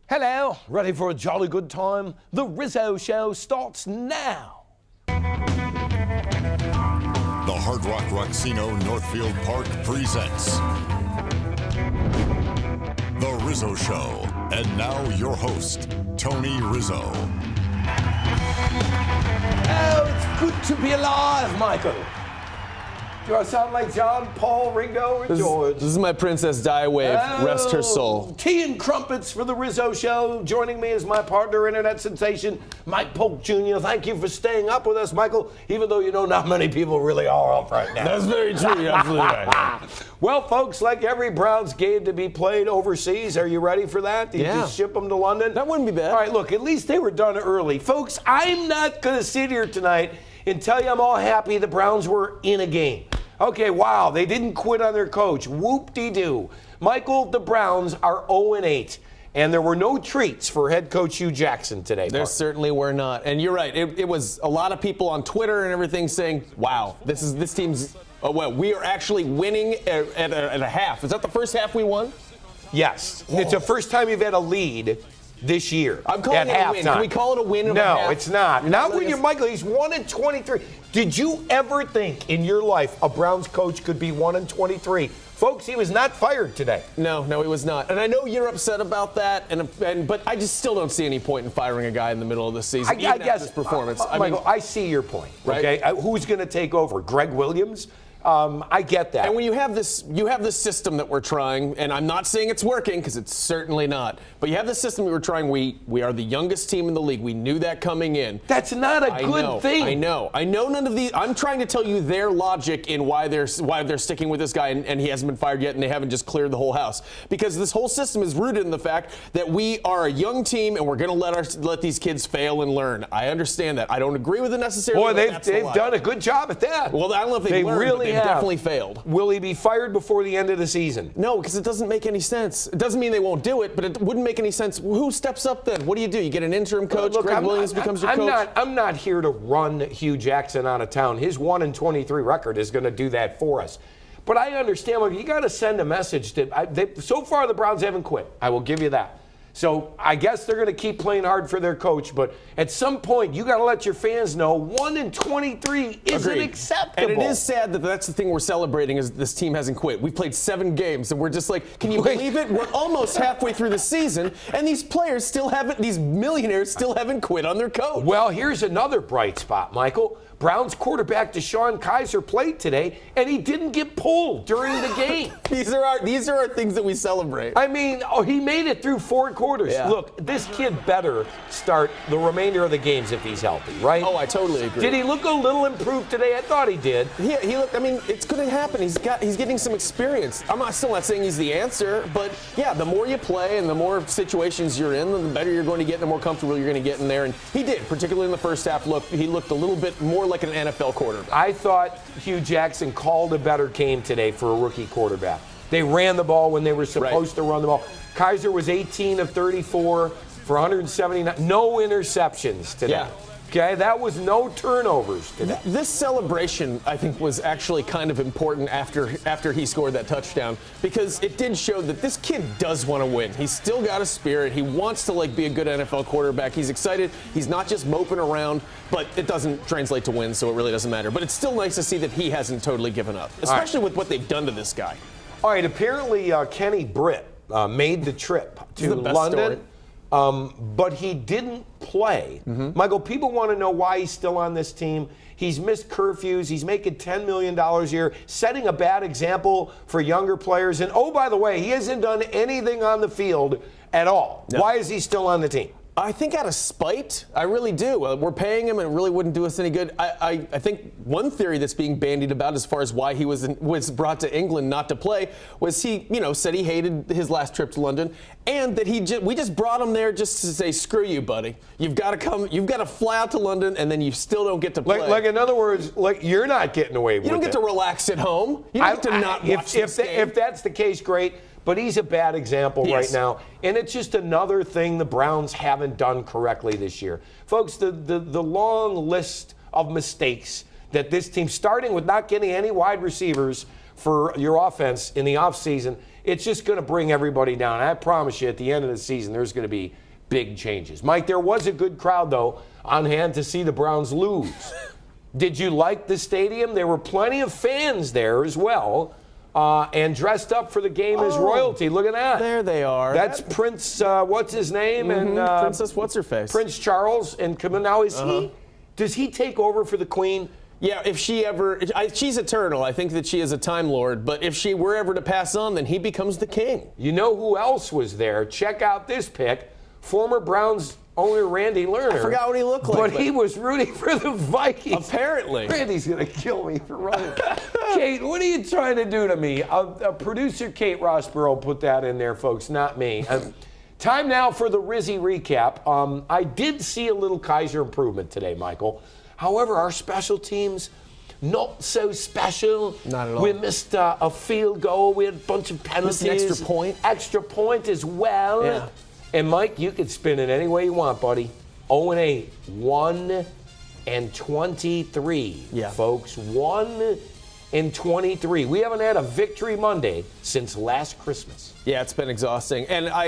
Hello, ready for a jolly good time? The Rizzo Show starts now. The Hard Rock Rocksino Northfield Park presents The Rizzo Show. And now your host, Tony Rizzo. Oh, it's good to be alive, Michael. Do I sound like John, Paul, Ringo, or George? This is my Princess Di Wave. Rest her soul. Tea and crumpets for the Rizzo Show. Joining me is my partner, internet sensation, Mike Polk Jr. Thank you for staying up with us, Michael, even though you know not many people really are up right now. That's very true. You're absolutely right. Well, folks, like every Browns game to be played overseas, are you ready for that? Did you just ship them to London? That wouldn't be bad. All right, look, at least they were done early. Folks, I'm not going to sit here tonight and tell you I'm all happy the Browns were in a game. Okay, wow, they didn't quit on their coach. Whoop-de-doo. Michael, the Browns are 0-8, and there were no treats for head coach Hugh Jackson today. There certainly were not. And you're right, it was a lot of people on Twitter and everything saying, wow, this team's, we are actually winning at a half. Is that the first half we won? Yes. Whoa. It's the first time you've had a lead this year. I'm calling it a win. Can we call it a win? No, it's not. Not when you're Michael. He's 1-23. Did you ever think in your life a Browns coach could be 1-23? Folks, he was not fired today. No, he was not. And I know you're upset about that, but I just still don't see any point in firing a guy in the middle of the season. I guess this performance. Michael, I see your point. Right? Okay, who's going to take over? Greg Williams? I get that. And when you have this system that we're trying, and I'm not saying it's working because it's certainly not, but you have the system that we're trying. We are the youngest team in the league. We knew that coming in. That's not a good thing. I know none of these. I'm trying to tell you their logic in why they're sticking with this guy, and he hasn't been fired yet, and they haven't just cleared the whole house. Because this whole system is rooted in the fact that we are a young team, and we're going to let these kids fail and learn. I understand that. I don't agree with it necessarily. Boy, they've done a good job at that. Well, I don't know if they've learned, really but they've definitely failed. Will he be fired before the end of the season? No, because it doesn't make any sense. It doesn't mean they won't do it, but it wouldn't make any sense. Who steps up then? What do? You get an interim coach? Look, Greg Williams becomes your coach? I'm not here to run Hugh Jackson out of town. His 1-23 record is going to do that for us. But I understand, look, you got to send a message that so far the Browns haven't quit. I will give you that. So I guess they're going to keep playing hard for their coach, but at some point you got to let your fans know 1-23 isn't acceptable. And it is sad that that's the thing we're celebrating is this team hasn't quit. We've played 7 games, and we're just like, can you believe it? We're almost halfway through the season, and these millionaires still haven't quit on their coach. Well, here's another bright spot, Michael. Browns quarterback Deshaun Kaiser played today, and he didn't get pulled during the game. These are our things that we celebrate. I mean, he made it through 4 quarters. Yeah. Look, this kid better start the remainder of the games if he's healthy, right? Oh, I totally agree. Did he look a little improved today? I thought he did. Yeah, he looked. I mean, it's going to happen. He's getting some experience. Still not saying he's the answer, but yeah, the more you play and the more situations you're in, the better you're going to get, the more comfortable you're going to get in there. And he did, particularly in the first half. He looked a little bit more like an NFL quarterback. I thought Hugh Jackson called a better game today for a rookie quarterback. They ran the ball when they were supposed to run the ball. Kaiser was 18 of 34 for 179. No interceptions today. Yeah. Okay, that was no turnovers today. This celebration, I think, was actually kind of important after he scored that touchdown because it did show that this kid does want to win. He's still got a spirit. He wants to be a good NFL quarterback. He's excited. He's not just moping around, but it doesn't translate to wins, so it really doesn't matter. But it's still nice to see that he hasn't totally given up, especially with what they've done to this guy. All right, apparently Kenny Britt made the trip to London. But he didn't play. Mm-hmm. Michael, people want to know why he's still on this team. He's missed curfews. He's making $10 million a year, setting a bad example for younger players. And, oh, by the way, he hasn't done anything on the field at all. No. Why is he still on the team? I think out of spite, I really do. We're paying him, and it really wouldn't do us any good. I think one theory that's being bandied about as far as why he was brought to England not to play was he, said he hated his last trip to London, and that we just brought him there just to say, screw you, buddy. You've got to fly out to London, and then you still don't get to play. Like in other words, you're not getting away with it. You don't get to relax at home. You don't get to not watch this game. If that's the case, great. But he's a bad example right now. And it's just another thing the Browns haven't done correctly this year. Folks, the long list of mistakes that this team, starting with not getting any wide receivers for your offense in the offseason, it's just going to bring everybody down. I promise you, at the end of the season, there's going to be big changes. Mike, there was a good crowd, though, on hand to see the Browns lose. Did you like the stadium? There were plenty of fans there as well, and dressed up for the game as royalty. Look at that. There they are. That's Prince, what's his name? And Princess What's-Her-Face. Prince Charles. And now does he take over for the Queen? Yeah, if she ever, she's eternal. I think that she is a Time Lord. But if she were ever to pass on, then he becomes the king. You know who else was there? Check out this pic. Former Browns owner Randy Lerner. I forgot what he looked like. But he was rooting for the Vikings. Apparently. Randy's going to kill me for running. Kate, what are you trying to do to me? Producer Kate Rossborough put that in there, folks, not me. Time now for the Rizzy recap. I did see a little Kaiser improvement today, Michael. However, our special teams, not so special. Not at all. We missed a field goal. We had a bunch of penalties. Missed an extra point. Extra point as well. Yeah. And Mike, you could spin it any way you want, buddy. 0-8, 1-23. Yeah. Folks, 1-23. We haven't had a victory Monday since last Christmas. Yeah, it's been exhausting. And I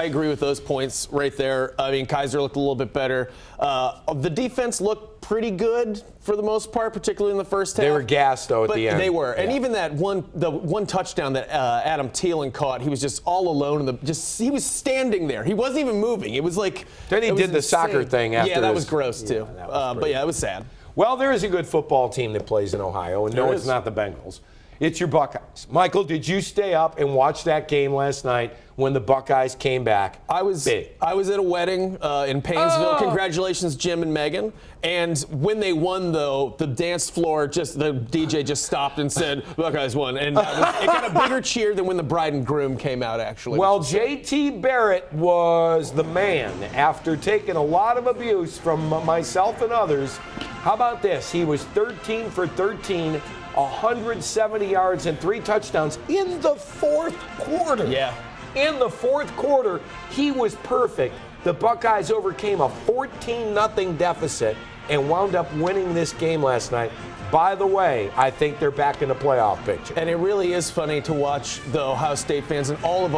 agree with those points right there. I mean, Kaiser looked a little bit better. The defense looked pretty good for the most part, particularly in the first half. They were gassed, though, at the end. They were. Yeah. And even the one touchdown that Adam Thielen caught, he was just all alone. He was standing there. He wasn't even moving. It was like. Then he did the soccer thing after. Yeah, that was gross, too. Yeah, but yeah, it was sad. Well, there is a good football team that plays in Ohio, and no, it's not the Bengals. It's your Buckeyes. Michael, did you stay up and watch that game last night when the Buckeyes came back? I was at a wedding in Painesville. Congratulations, Jim and Megan. And when they won, though, the dance floor, the DJ just stopped and said, Buckeyes won. And it got a bigger cheer than when the bride and groom came out, actually. Well, J.T. Barrett was the man after taking a lot of abuse from myself and others. How about this? He was 13 for 13. 170 yards and 3 touchdowns in the fourth quarter. Yeah. In the fourth quarter, he was perfect. The Buckeyes overcame a 14-0 deficit and wound up winning this game last night. By the way, I think they're back in the playoff picture. And it really is funny to watch the Ohio State fans and all of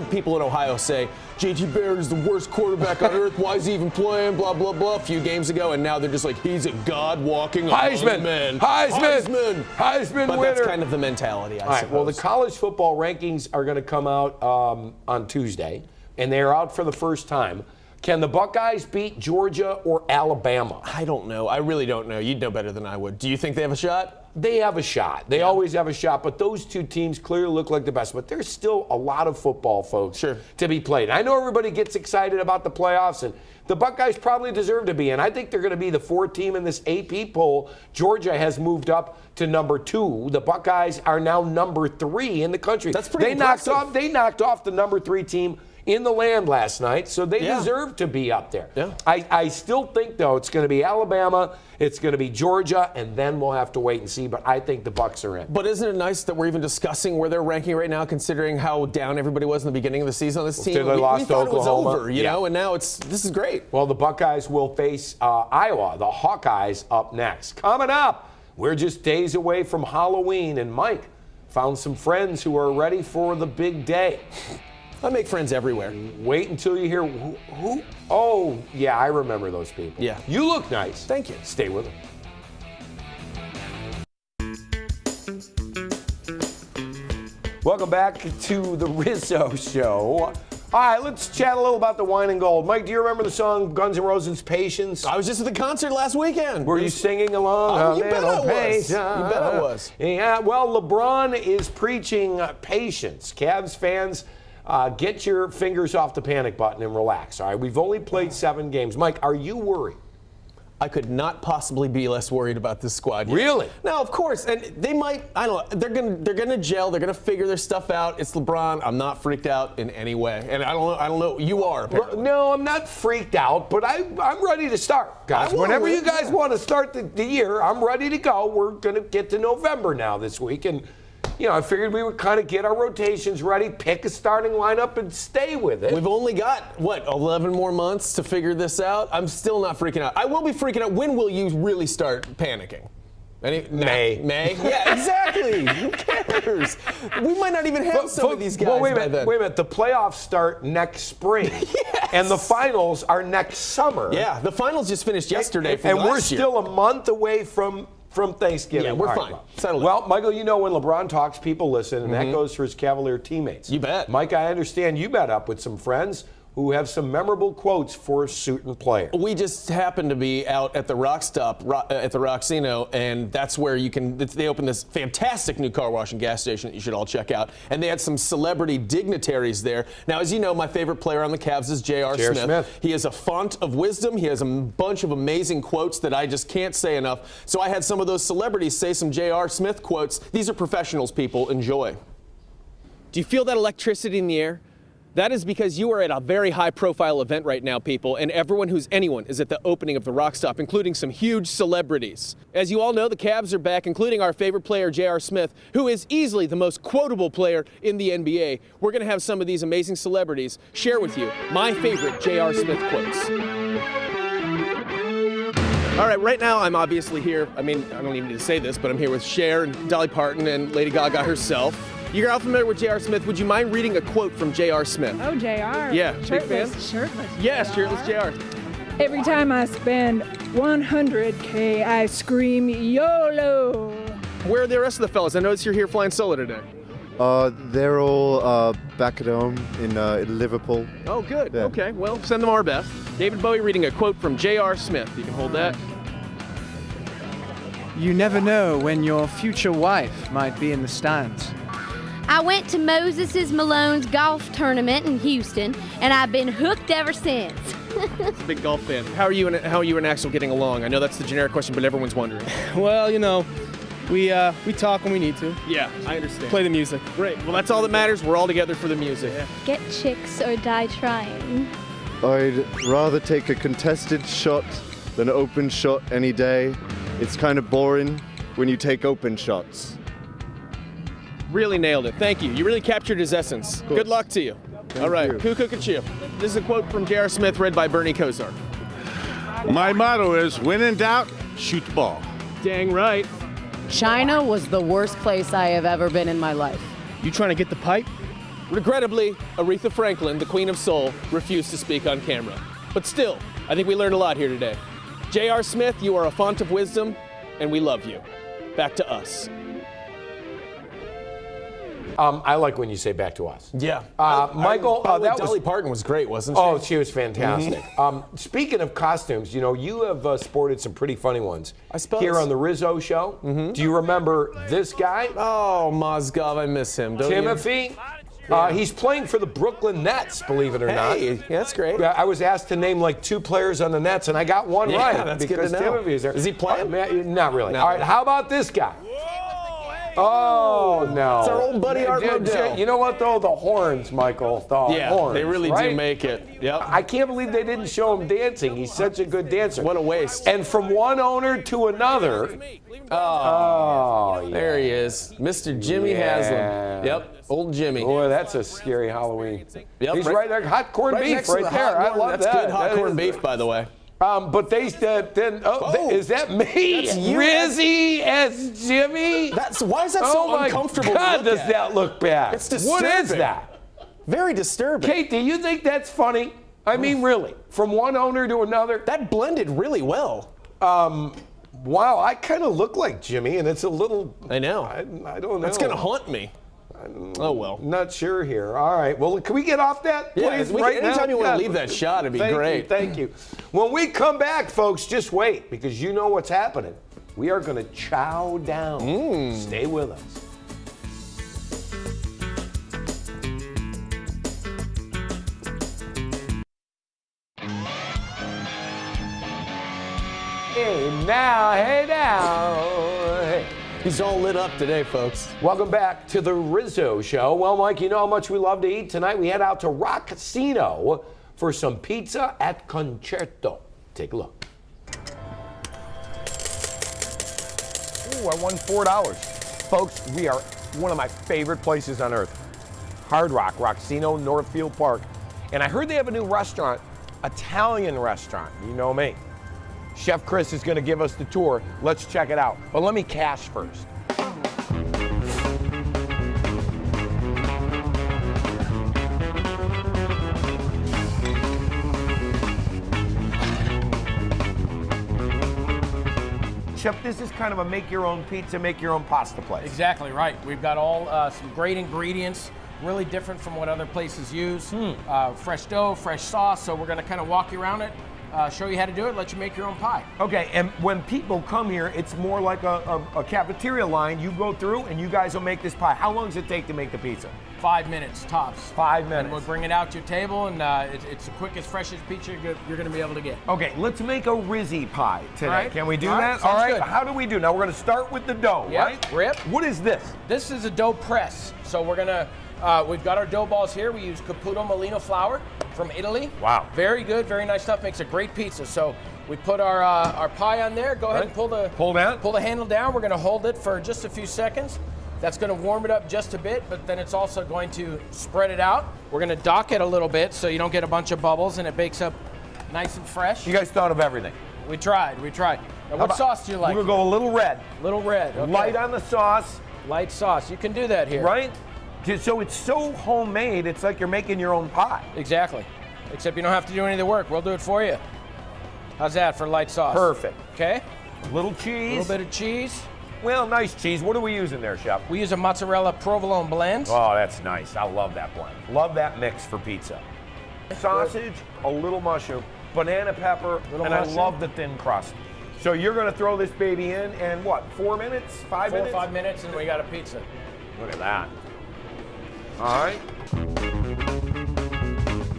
people in Ohio say, J.T. Barrett is the worst quarterback on earth. Why is he even playing? Blah, blah, blah. A few games ago, and now they're just like, he's a god walking among men. Heisman winner. But that's kind of the mentality, I suppose. All right, well, the college football rankings are going to come out on Tuesday, and they're out for the first time. Can the Buckeyes beat Georgia or Alabama? I don't know. I really don't know. You'd know better than I would. Do you think they have a shot? They have a shot. They always have a shot, but those two teams clearly look like the best. But there's still a lot of football, folks, to be played. I know everybody gets excited about the playoffs, and the Buckeyes probably deserve to be in. I think they're going to be the 4th team in this AP poll. Georgia has moved up to number 2. The Buckeyes are now number 3 in the country. That's pretty impressive. They knocked off the number 3 team in the land last night, so they deserve to be up there. Yeah. I still think, though, it's going to be Alabama, it's going to be Georgia, and then we'll have to wait and see, but I think the Bucs are in. But isn't it nice that we're even discussing where they're ranking right now, considering how down everybody was in the beginning of the season on this team? They lost we thought Oklahoma. It was over, you know, and now this is great. Well, the Buckeyes will face Iowa, the Hawkeyes, up next. Coming up, we're just days away from Halloween, and Mike found some friends who are ready for the big day. I make friends everywhere. Wait until you hear who? Oh, yeah, I remember those people. Yeah. You look nice. Thank you. Stay with us. Welcome back to the Rizzo Show. All right, let's chat a little about the wine and gold. Mike, do you remember the song Guns N' Roses' Patience? I was just at the concert last weekend. Were you singing along? Oh, you bet I was. You bet I was. Yeah, well, LeBron is preaching patience. Cavs fans, get your fingers off the panic button and relax. All right, we've only played 7 games. Mike, are you worried? I could not possibly be less worried about this squad yet. Really? No, of course. And they might, I don't know, they're gonna gel, they're gonna figure their stuff out. It's LeBron. I'm not freaked out in any way. And I don't know, you are apparently. No, I'm not freaked out, but I'm ready to start, guys. Whenever you guys want to start the year, I'm ready to go. We're gonna get to November now this week, and you know, I figured we would kind of get our rotations ready, pick a starting lineup, and stay with it. We've only got, 11 more months to figure this out? I'm still not freaking out. I will be freaking out. When will you really start panicking? May. Yeah, exactly. Who cares? We might not even have some of these guys wait a by minute, then. Wait a minute. The playoffs start next spring. Yes. And the finals are next summer. Yeah, the finals just finished yesterday. And we're still a month away from Thanksgiving. Yeah, we're fine. Settle well, Michael, you know when LeBron talks, people listen, and that goes for his Cavalier teammates. You bet. Mike, I understand you met up with some friends who have some memorable quotes for a certain player. We just happened to be out at the Rock Stop at the Roxino, and that's where they opened this fantastic new car wash and gas station that you should all check out. And they had some celebrity dignitaries there. Now, as you know, my favorite player on the Cavs is J.R. Smith. He is a font of wisdom. He has a bunch of amazing quotes that I just can't say enough. So I had some of those celebrities say some J.R. Smith quotes. These are professionals, people. Enjoy. Do you feel that electricity in the air? That is because you are at a very high-profile event right now, people, and anyone is at the opening of the Rock Stop, including some huge celebrities. As you all know, the Cavs are back, including our favorite player, J.R. Smith, who is easily the most quotable player in the NBA. We're going to have some of these amazing celebrities share with you my favorite J.R. Smith quotes. All right, right now I'm obviously here. I mean, I don't even need to say this, but I'm here with Cher and Dolly Parton and Lady Gaga herself. You're all familiar with J.R. Smith. Would you mind reading a quote from J.R. Smith? Oh, J.R. Yeah, shirtless, big fan? Shirtless. Yes, shirtless J.R. Every time I spend 100K, I scream YOLO. Where are the rest of the fellas? I notice you're here flying solo today. They're all back at home in Liverpool. Oh, good. Yeah. Okay, well, send them our best. David Bowie reading a quote from J.R. Smith. You can hold that. You never know when your future wife might be in the stands. I went to Moses Malone's golf tournament in Houston, and I've been hooked ever since. Big golf fan. How are you and Axel getting along? I know that's the generic question, but everyone's wondering. Well, you know, we talk when we need to. Yeah, I understand. Play the music. Great. Well, that's all that matters. We're all together for the music. Yeah. Get chicks or die trying. I'd rather take a contested shot than an open shot any day. It's kind of boring when you take open shots. Really nailed it. Thank you. You really captured his essence. Good luck to you. All right. Kuku Kachia. This is a quote from J.R. Smith read by Bernie Kosar. My motto is, when in doubt, shoot the ball. Dang right. China was the worst place I have ever been in my life. You trying to get the pipe? Regrettably, Aretha Franklin, the Queen of Soul, refused to speak on camera. But still, I think we learned a lot here today. J.R. Smith, you are a font of wisdom, and we love you. Back to us. I like when you say back to us. Yeah. Michael, Dolly Parton was great, wasn't she? Oh, she was fantastic. Speaking of costumes, you know, you have sported some pretty funny ones. I suppose. Here on the Rizzo Show. Do you remember this guy? Oh, Mozgov, I miss him. Don't Timothy. He's playing for the Brooklyn Nets, believe it or not. Yeah, that's great. I was asked to name like 2 players on the Nets, and I got one right. That's because good to know. Timothy is there. Is he playing? Not really. No. All right, how about this guy? Oh, no. It's our old buddy Art Modell. You know what, though? The horns, Michael. The horns, they really right? do make it. Yep. I can't believe they didn't show him dancing. He's such a good dancer. What a waste. And from one owner to another. Oh, there he is. Mr. Jimmy Haslam. Yep, old Jimmy. Boy, that's a scary Halloween. Yep, He's right there. Hot corned beef right there. I love that. That's good hot corned beef, by the way. But they said then. Is that me? That's you. Rizzy as Jimmy. Why is that so uncomfortable? Oh my God, to look does at? that look bad? It's disturbing. What is that? Very disturbing. Kate, do you think that's funny? I mean, really, from one owner to another. That blended really well. Wow, I kind of look like Jimmy, and it's a little. I know. I don't know. That's gonna haunt me. Oh well. Not sure here. All right. Well, can we get off that, please? Yeah, right now? anytime you want to leave that shot, it'd be great. Thank you. When we come back, folks, just wait, because you know what's happening. We are going to chow down. Stay with us. Hey now. Hey. He's all lit up today, folks. Welcome back to the Rizzo Show. Well, Mike, you know how much we love to eat. Tonight we head out to Rock-Casino for some pizza at Concerto. Take a look. Ooh, I won $4. Folks, we are one of my favorite places on earth. Hard Rock, Rock-Casino, Northfield Park. And I heard they have a new restaurant, Italian restaurant. You know me. Chef Chris is going to give us the tour. Let's check it out. But let me cash first. Chef, this is kind of a make-your-own pizza, make-your-own pasta place. Exactly right. We've got all some great ingredients, really different from what other places use. Fresh dough, fresh sauce, so we're going to kind of walk you around it, show you how to do it, let you make your own pie. Okay, and when people come here, it's more like a cafeteria line. You go through and you guys will make this pie. How long does it take to make the pizza? 5 minutes tops. 5 minutes. And we'll bring it out to your table, and it's the quickest, freshest pizza you're going to be able to get. Okay, let's make a Rizzy pie today. All right. Can we do All that? right, All sounds right, good. how do we do? Now we're going to start with the dough, Yep, right? rip. What is this? This is a dough press. So we're going to, we've got our dough balls here. We use Caputo Molino flour from Italy. Wow. Very good, very nice stuff. Makes a great pizza. So we put our pie on there. Go ahead and pull the handle down. We're going to hold it for just a few seconds. That's going to warm it up just a bit, but then it's also going to spread it out. We're going to dock it a little bit so you don't get a bunch of bubbles and it bakes up nice and fresh. You guys thought of everything. We tried. Now, what sauce do you like? We're going to go a little red. Little red. Okay. Light on the sauce. Light sauce. You can do that here. Right? So it's so homemade, it's like you're making your own pie. Exactly. Except you don't have to do any of the work. We'll do it for you. How's that for light sauce? Perfect. Okay. Little cheese. A little bit of cheese. Well, nice cheese. What are we using there, Chef? We use a mozzarella provolone blend. Oh, that's nice. I love that blend. Love that mix for pizza. Sausage, a little mushroom, banana pepper, and mushroom. I love the thin crust. So you're going to throw this baby in, and what, 4 minutes? 5 minutes? 4 or 5 minutes, and we got a pizza. Look at that. All right.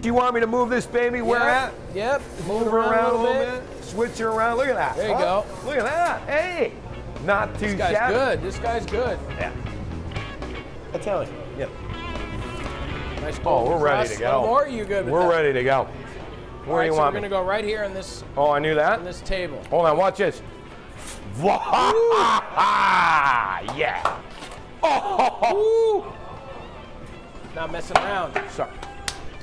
Do you want me to move this baby where at? Yep. Move her around a little bit. Switch her around. Look at that. There you go. Look at that. Hey. Not too This guy's shabby. good. This guy's good. Yeah. Italian. Yep. Nice. Oh, we're ready to go. No more? You good with We're that? ready to go. Where All right, do you so want we're me? gonna go right here on this Oh, I knew that. on this table. Hold on, watch this. Yeah. Oh. Not messing around. Sorry.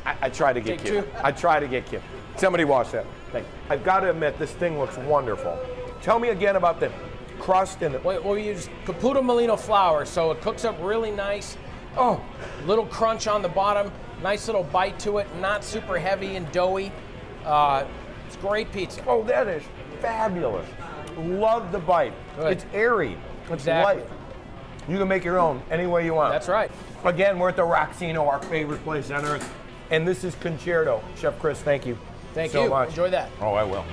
I tried to get Take you. two. I tried to get you. Somebody watch that. Thank you. I've got to admit, this thing looks wonderful. Tell me again about the crust and the... We use Caputo Molino flour, so it cooks up really nice. Oh, Little crunch on the bottom, nice little bite to it, not super heavy and doughy. It's great pizza. oh, that is fabulous. Love the bite. Good. It's airy. It's Exactly. light. You can make your own any way you want. That's right. Again, we're at the Roxino, our favorite place on earth. And this is Concerto. Chef Chris, thank you. Thank so you. much. Enjoy that. Oh, I will.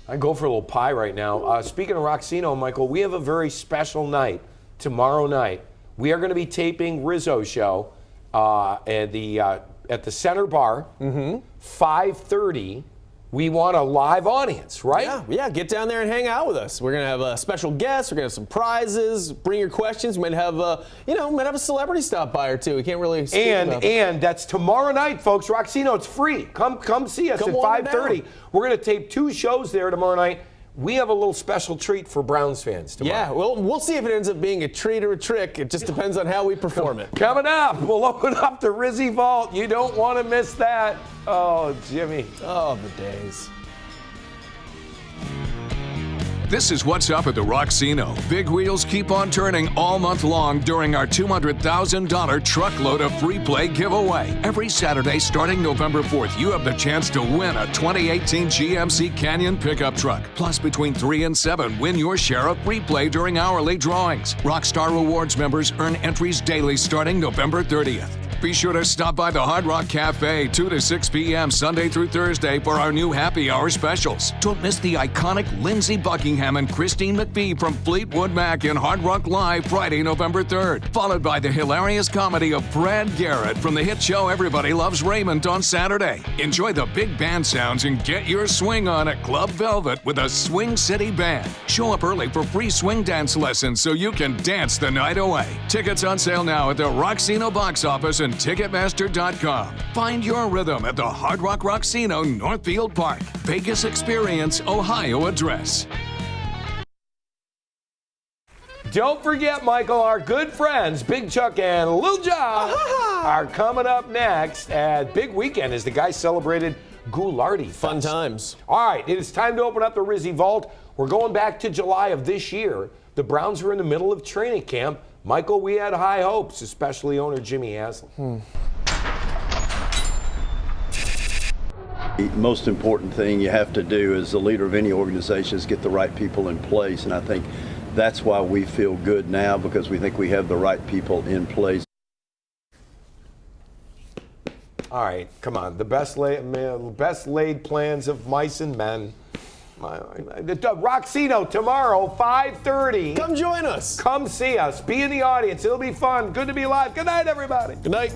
I go for a little pie right now. Speaking of Roxino, Michael, we have a very special night tomorrow night. We are going to be taping Rizzo Show at the Center Bar, 5:30. We want a live audience, right? Yeah, get down there and hang out with us. We're gonna have a special guest. We're gonna have some prizes. Bring your questions. We might have might have a celebrity stop by or two. We can't really speak enough. And that's tomorrow night, folks. Roxino, it's free. Come see us Come at on 5:30. down. We're going to tape 2 shows there tomorrow night. We have a little special treat for Browns fans tomorrow. Yeah, well, we'll see if it ends up being a treat or a trick. It just depends on how we perform it. Coming up, we'll open up the Rizzy Vault. You don't want to miss that. Oh, Jimmy. Oh, the days. This is what's up at the Roxino. Big wheels keep on turning all month long during our $200,000 truckload of free play giveaway. Every Saturday starting November 4th, you have the chance to win a 2018 GMC Canyon pickup truck. Plus, between 3 and 7, win your share of free play during hourly drawings. Rockstar Rewards members earn entries daily starting November 30th. Be sure to stop by the Hard Rock Cafe 2 to 6 p.m. Sunday through Thursday for our new happy hour specials. Don't miss the iconic Lindsey Buckingham and Christine McVie from Fleetwood Mac in Hard Rock Live Friday, November 3rd. Followed by the hilarious comedy of Brad Garrett from the hit show Everybody Loves Raymond on Saturday. Enjoy the big band sounds and get your swing on at Club Velvet with a Swing City Band. Show up early for free swing dance lessons so you can dance the night away. Tickets on sale now at the Roxino box office and Ticketmaster.com. Find your rhythm at the Hard Rock Roxino, Northfield Park. Vegas Experience, Ohio address. Don't forget, Michael, our good friends, Big Chuck and Lil John, are coming up next at Big Weekend as the guys celebrated Goulardi Fest. Fun times. All right, it is time to open up the Rizzy Vault. We're going back to July of this year. The Browns were in the middle of training camp. Michael, we had high hopes, especially owner Jimmy Haslam. The most important thing you have to do as the leader of any organization is get the right people in place, and I think that's why we feel good now, because we think we have the right people in place. All right, come on. The best laid plans of mice and men. Roxino tomorrow, 5:30. Come join us. Come see us. Be in the audience. It'll be fun. Good to be live. Good night, everybody. Good night.